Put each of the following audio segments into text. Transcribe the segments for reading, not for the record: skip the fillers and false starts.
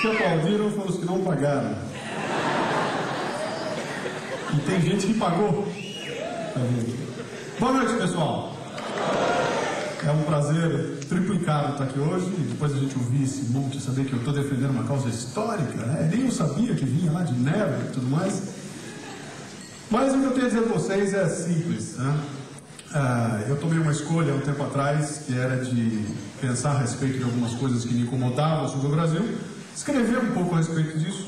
que aplaudiram foram os que não pagaram. E tem gente que pagou. Boa noite, pessoal. É um prazer triplicado estar aqui hoje. E depois a gente ouvir esse monte, saber que eu estou defendendo uma causa histórica, né? Nem eu sabia que vinha lá de neve e tudo mais. Mas o que eu tenho a dizer para vocês é simples, né? Eu tomei uma escolha há um tempo atrás, que era de pensar a respeito de algumas coisas que me incomodavam sobre o Brasil, escrever um pouco a respeito disso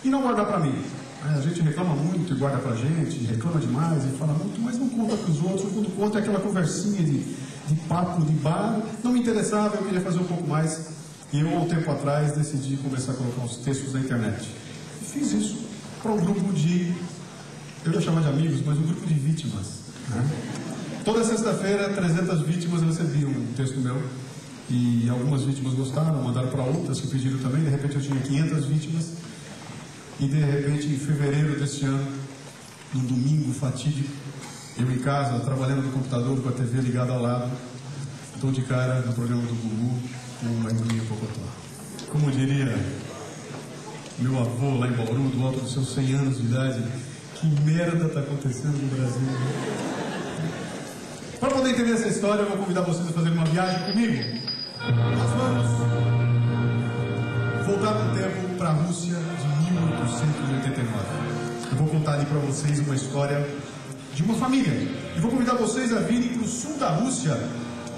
e não guardar para mim. A gente reclama muito e guarda pra gente, reclama demais e fala muito, mas não conta para os outros. Quando conta é aquela conversinha de papo, de bar. Não me interessava, eu queria fazer um pouco mais. E eu, há um tempo atrás, decidi começar a colocar os textos na internet. E fiz isso para um grupo de, eu ia chamar de amigos, mas um grupo de vítimas, né? Toda sexta-feira, 300 vítimas recebiam um texto meu. E algumas vítimas gostaram, mandaram para outras que pediram também. De repente eu tinha 500 vítimas. E de repente, em fevereiro deste ano, num domingo fatídico, eu em casa, trabalhando no computador com a TV ligada ao lado, estou de cara no programa do Gugu com uma Iguinha Pocotó. Como diria meu avô lá em Bauru, do alto dos seus 100 anos de idade, que merda está acontecendo no Brasil? Para poder entender essa história, eu vou convidar vocês a fazer uma viagem comigo. Nós vamos voltar no tempo para a Rússia de 1889. Eu vou contar ali para vocês uma história de uma família. E vou convidar vocês a virem para o sul da Rússia.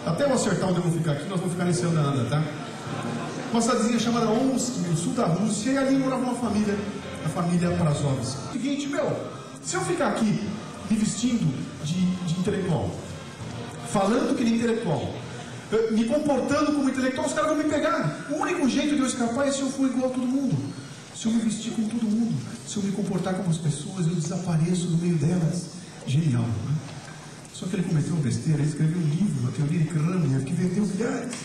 Até eu acertar onde eu vou ficar aqui, nós vamos ficar nesse anda, tá? Uma cidadezinha chamada Omsk, no sul da Rússia, e ali morava uma família, a família Prazovsky. Seguinte, se eu ficar aqui me vestindo de intelectual, falando que nem intelectual, me comportando como intelectual, os caras vão me pegar. O único jeito de eu escapar é se eu for igual a todo mundo. Se eu me vestir como todo mundo, se eu me comportar como as pessoas, eu desapareço no meio delas. Genial, né? Só que ele cometeu uma besteira, ele escreveu um livro, a teoria de Kramner, que vendeu milhares.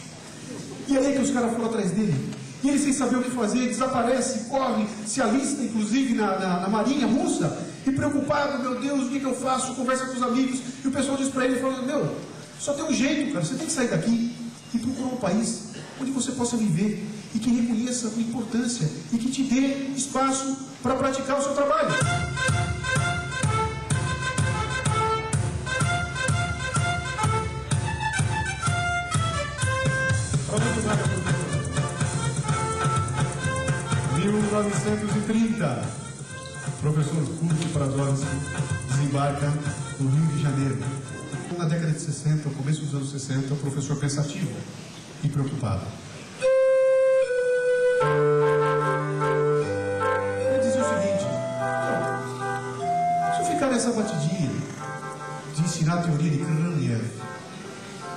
E aí que os caras foram atrás dele. E ele, sem saber o que fazer, desaparece, corre, se alista, inclusive, na marinha russa, e preocupado, meu Deus, o que eu faço? Conversa com os amigos, e o pessoal diz para ele, falando, só tem um jeito, cara, você tem que sair daqui e procurar um país onde você possa viver e que reconheça a sua importância e que te dê espaço para praticar o seu trabalho. Em 1930, o professor Kurt Prazovsky desembarca no Rio de Janeiro. Na década de 60, no começo dos anos 60, o professor pensativo e preocupado. Ele dizia o seguinte: se eu ficar nessa batidinha de ensinar a teoria de Kramner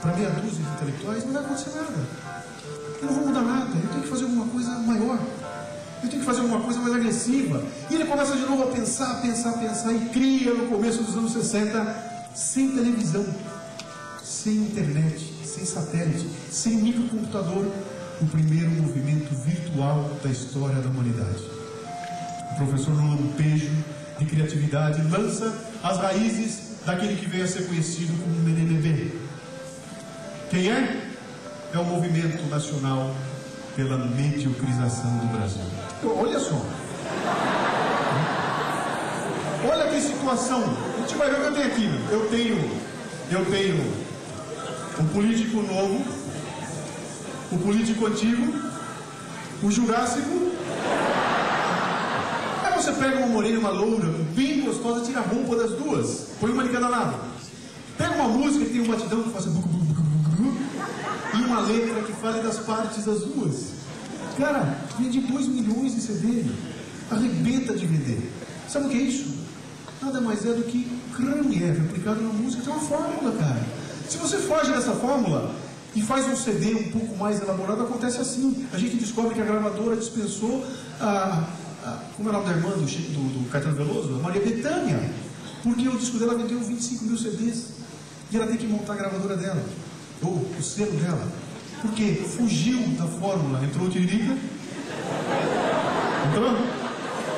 para meia dúzia de intelectuais, não vai acontecer nada. Eu não vou mudar nada, eu tenho que fazer alguma coisa maior. Eu tenho que fazer alguma coisa mais agressiva. E ele começa de novo a pensar, e cria no começo dos anos 60, sem televisão, sem internet, sem satélite, sem microcomputador, o primeiro movimento virtual da história da humanidade. O professor, num lampejo de criatividade, lança as raízes daquele que veio a ser conhecido como MNB. Quem é? É o Movimento Nacional pela Mediocrização do Brasil. Olha só. Olha que situação. A gente vai ver o que eu tenho aqui. Eu tenho o político novo, o político antigo, o jurássico. Aí você pega uma morena e uma loura, bem gostosa, tira a roupa das duas, põe uma de cada lado. Pega uma música que tem um batidão que faz e uma letra que fale das partes das duas. Cara, vende 2 milhões de CD, arrebenta de vender. Sabe o que é isso? Nada mais é do que Kramner aplicado na música. Tem uma fórmula, cara. Se você foge dessa fórmula e faz um CD um pouco mais elaborado, acontece assim. A gente descobre que a gravadora dispensou como é o nome da irmã do Caetano Veloso? A Maria Bethânia. Porque o disco dela vendeu 25 mil CDs. E ela tem que montar a gravadora dela, ou o selo dela. Porque fugiu da fórmula. Entrou o Tiririca. Entrou?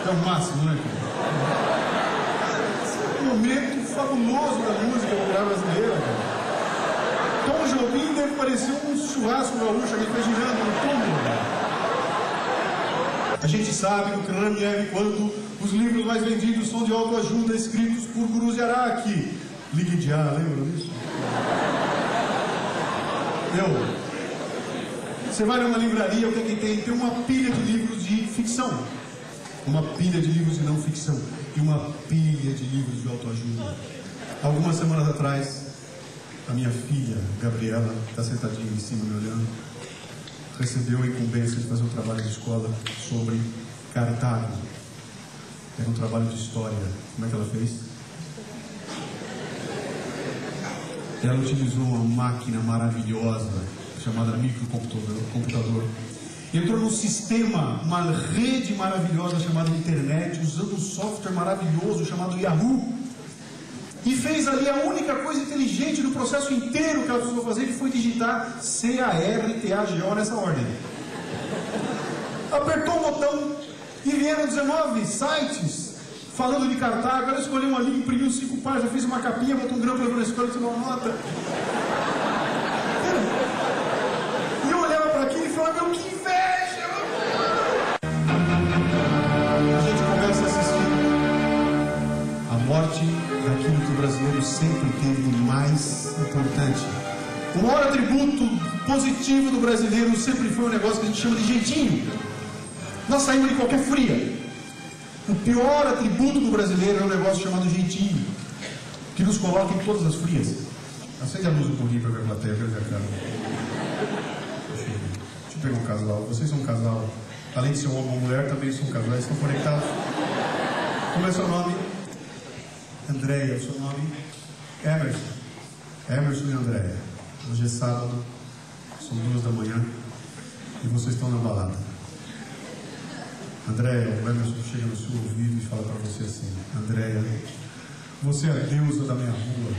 É o máximo, né? Um momento fabuloso da música popular brasileira, cara. Tom Jobim deve parecer um churrasco gaúcho que está girando no túmulo, cara. A gente sabe no Kramiev quando os livros mais vendidos são de autoajuda escritos por gurus de Araque. Ligue já, lembra disso? Você vai numa livraria, o que é que tem? Tem uma pilha de livros de ficção, uma pilha de livros de não ficção e uma pilha de livros de autoajuda. Algumas semanas atrás, a minha filha, Gabriela, está sentadinha em cima me olhando, recebeu a incumbência de fazer um trabalho de escola sobre Cartago. Era um trabalho de história. Como é que ela fez? Ela utilizou uma máquina maravilhosa chamada microcomputador. Entrou num sistema, uma rede maravilhosa chamada internet, usando um software maravilhoso chamado Yahoo. E fez ali a única coisa inteligente do processo inteiro que ela precisou fazer, que foi digitar C-A-R-T-A-G-O nessa ordem. Apertou o botão e vieram 19 sites falando de Cartago. Ela escolheu uma linha, imprimiu 5 páginas, fez uma capinha, botou um grampo, levou na escola e tirou uma nota. E eu olhava para aquilo e falava, meu, que inveja! A gente começa a assistir a morte daquilo que o brasileiro sempre teve de mais importante. O maior atributo positivo do brasileiro sempre foi um negócio que a gente chama de jeitinho. Nós saímos de qualquer fria. O pior atributo do brasileiro é um negócio chamado jeitinho, que nos coloca em todas as frias. Acende a luz um pouquinho para ver a plateia, ver a cara. Deixa eu pegar um casal. Vocês são um casal. Além de ser um homem e uma mulher, também são casais. Estão conectados. Como é seu nome? Andréia. O seu nome? Emerson. Emerson e Andréia. Hoje é sábado, são 2 da manhã e vocês estão na balada. Andréia, o Emerson chega no seu ouvido e fala para você assim: Andréia, você é a deusa da minha rua.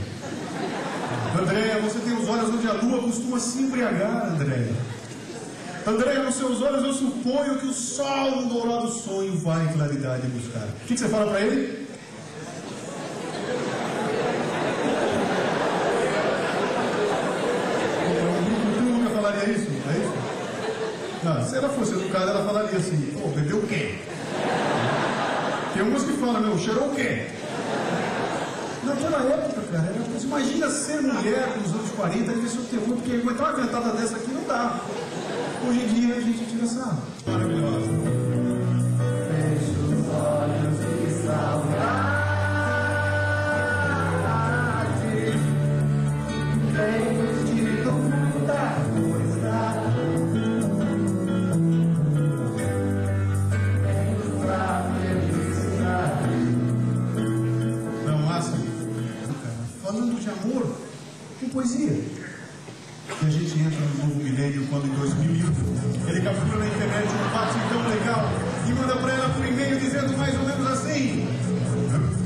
Andréia, você tem os olhos onde a lua costuma se embriagar, Andréia. Andréia, nos seus olhos eu suponho que o sol no dourado sonho vai em claridade buscar. O que você fala para ele? É isso? É isso? Não, se ela fosse educada, ela falaria assim: pô, bebeu o quê? Tem umas que falam, meu, cheirou o quê? Naquela época, cara, era coisa. Imagina ser mulher nos anos 40 devia ser o terror, porque aguentar uma cantada dessa aqui não dá. Hoje em dia a gente tira essa maravilhosa. Fecha os olhos de saudade. Venho te dou muita coisa. Falando de amor com poesia. E a gente entra no novo milênio quando em 2001 ele captura na internet um passe tão legal e manda pra ela por e-mail dizendo mais ou menos assim: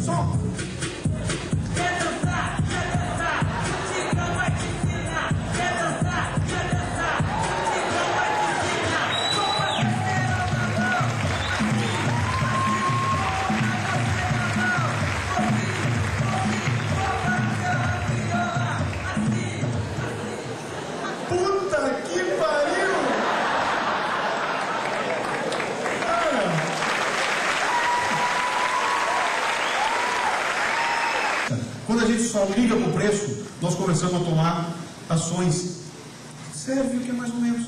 som. Quer dançar, Chica vai te ensinar. Quer dançar, Chica vai te ensinar. Puta que pariu! Quando a gente só liga pro preço, nós começamos a tomar ações. Serve o que é mais ou menos.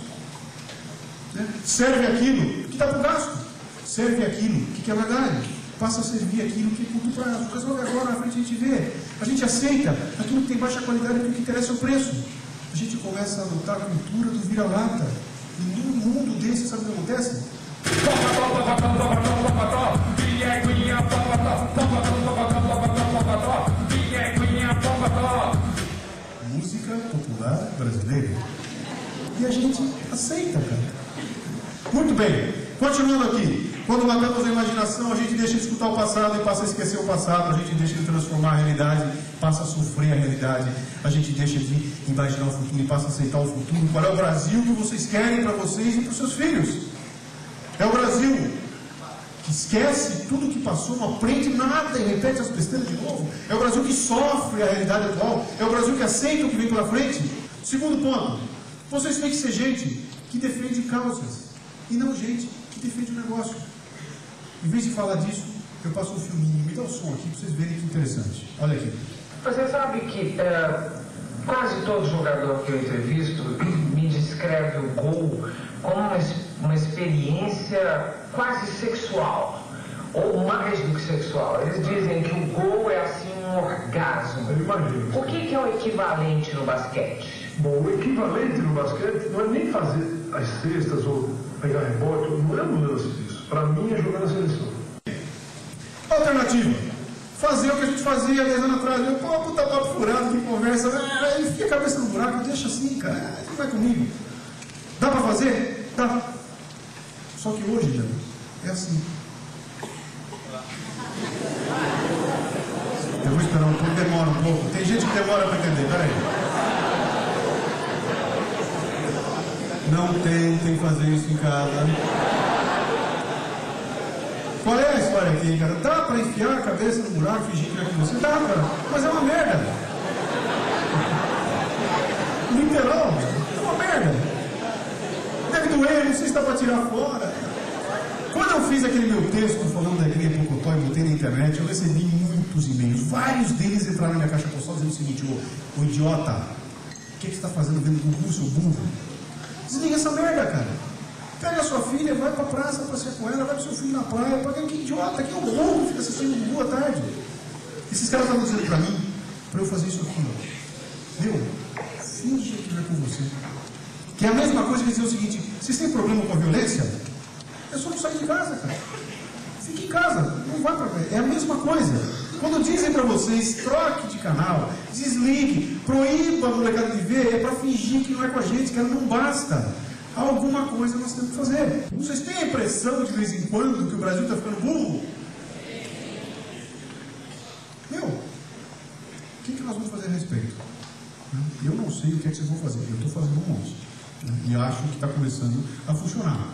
Serve aquilo que dá pro gasto. Serve aquilo que é verdade. Passa a servir aquilo que é curto prazo. Mas agora na frente a gente vê. A gente aceita aquilo que tem baixa qualidade porque o que interessa é o preço. A gente começa a adotar a cultura do vira-lata. E num mundo desse, sabe o que acontece? Música popular brasileira. E a gente aceita, cara. Muito bem, continuando aqui. Quando matamos a imaginação, a gente deixa de escutar o passado e passa a esquecer o passado. A gente deixa de transformar a realidade, passa a sofrer a realidade. A gente deixa de imaginar o futuro e passa a aceitar o futuro. Qual é o Brasil que vocês querem para vocês e para os seus filhos? É o Brasil que esquece tudo que passou, não aprende nada e repete as besteiras de novo. É o Brasil que sofre a realidade atual. É o Brasil que aceita o que vem pela frente. Segundo ponto, vocês têm que ser gente que defende causas e não gente que que defende o negócio. Em vez de falar disso, eu passo um filminho, me dá o som aqui para vocês verem que interessante. Olha aqui. Você sabe que quase todo jogador que eu entrevisto me descreve o gol como uma experiência quase sexual, ou mais do que sexual. Eles dizem que o gol é assim um orgasmo. Eu imagino. O que é o equivalente no basquete? Bom, o equivalente no basquete não é nem fazer as cestas ou pegar rebote, não é um lance disso. Para mim é jogar na seleção. Alternativa. Fazer o que a gente fazia 10 anos atrás. Eu, pô, puta papo furado, que conversa. Aí enfia a cabeça no buraco, deixa assim, cara. Não vai comigo. Dá pra fazer? Dá. Só que hoje, já, é assim. Eu vou esperar um pouco, demora um pouco. Tem gente que demora para entender, peraí. Não tentem fazer isso em casa. Qual é a história aqui, cara? Dá para enfiar a cabeça no buraco e fingir que é com você? Dá, cara. Mas é uma merda. Literal, é uma merda. Deve doer, não sei se está para tirar fora. Quando eu fiz aquele meu texto falando da igreja Pocotó e botei na internet, eu recebi muitos e-mails. Vários deles entraram na minha caixa postal dizendo o seguinte: ô idiota, o que você está fazendo vendo Gugu, seu burro? Desliga essa merda, cara. Pega a sua filha, vai pra praça passear com ela, vai pro seu filho na praia, paga que idiota, que é o burro que fica assistindo Gugu à tarde. Esses caras estavam dizendo pra mim, pra eu fazer isso aqui, ó. Meu, finge que não é com você. Que é a mesma coisa que dizer o seguinte: vocês têm problema com a violência? É só não sair de casa, cara. Fique em casa, não vá pra ver. É a mesma coisa. Quando dizem pra vocês, troque de canal, desligue, proíba a molecada de ver, é pra fingir que não é com a gente, cara, não basta. Alguma coisa nós temos que fazer. Vocês têm a impressão de vez em quando que o Brasil está ficando burro? Meu, o que nós vamos fazer a respeito? Eu não sei o que é que vocês vão fazer. Eu estou fazendo um monte. E acho que está começando a funcionar.